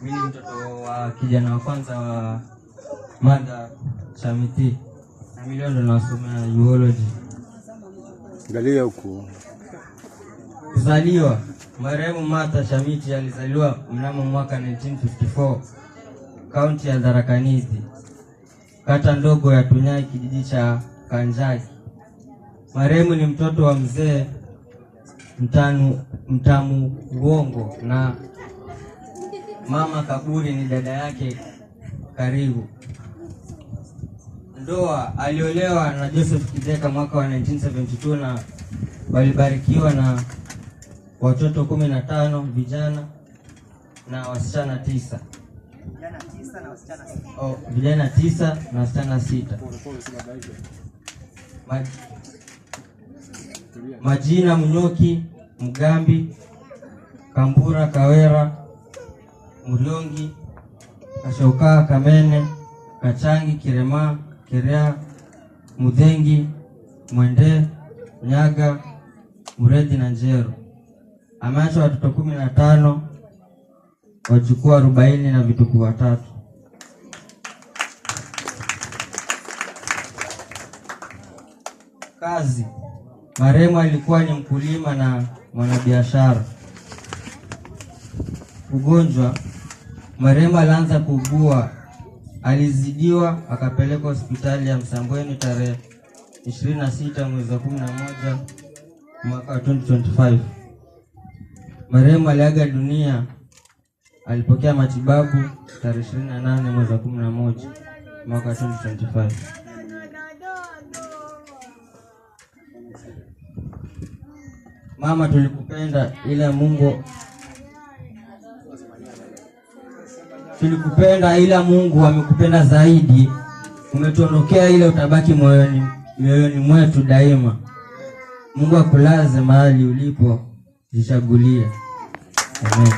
Mimi mtoto wa kijana wa kwanza wa Mada Shamiti. Na mimi ndo nasomea zoology. Angalia huko. Kuzaliwa. Marehemu Martha Shamiti alizaliwa mnamo mwaka 1954, kaunti ya Tharaka Nithi, kata ndogo ya Tunyai, kijiji cha Kanjaki. Marehemu ni mtoto wa mzee Mtamu Uongo na mama Kaburi ni dada yake karibu. Ndoa, aliolewa na Joseph Kideka mwaka wa 1972 na walibarikiwa na watoto 15, vijana na wasichana 9. Vijana 9 na wasichana 6. Majina: Mnyoki, Mgambi, Kambura, Kawera, Muriongi, Kashoka, Kamene, Kachangi, Kirema, Kerea, Mudhengi, Mwende, Nyaga, Muredi na Njero. Ameacha watoto 15, wajukuu 40 na vitukuu 3. Kazi: marehemu alikuwa ni mkulima na mwanabiashara. Ugonjwa: marehemu alianza kuugua, alizidiwa akapelekwa hospitali ya Msambweni tarehe 26 mwezi wa 11 mwaka 2025. Marehemu aliaga dunia, alipokea matibabu tarehe 28 mwezi wa 11 mwaka 2025. Mama, tulikupenda ila Mungu amekupenda zaidi. Umetuondokea ile utabaki moyoni mwetu daima. Mungu akulaze mahali ulipo, jichagulie. Amen.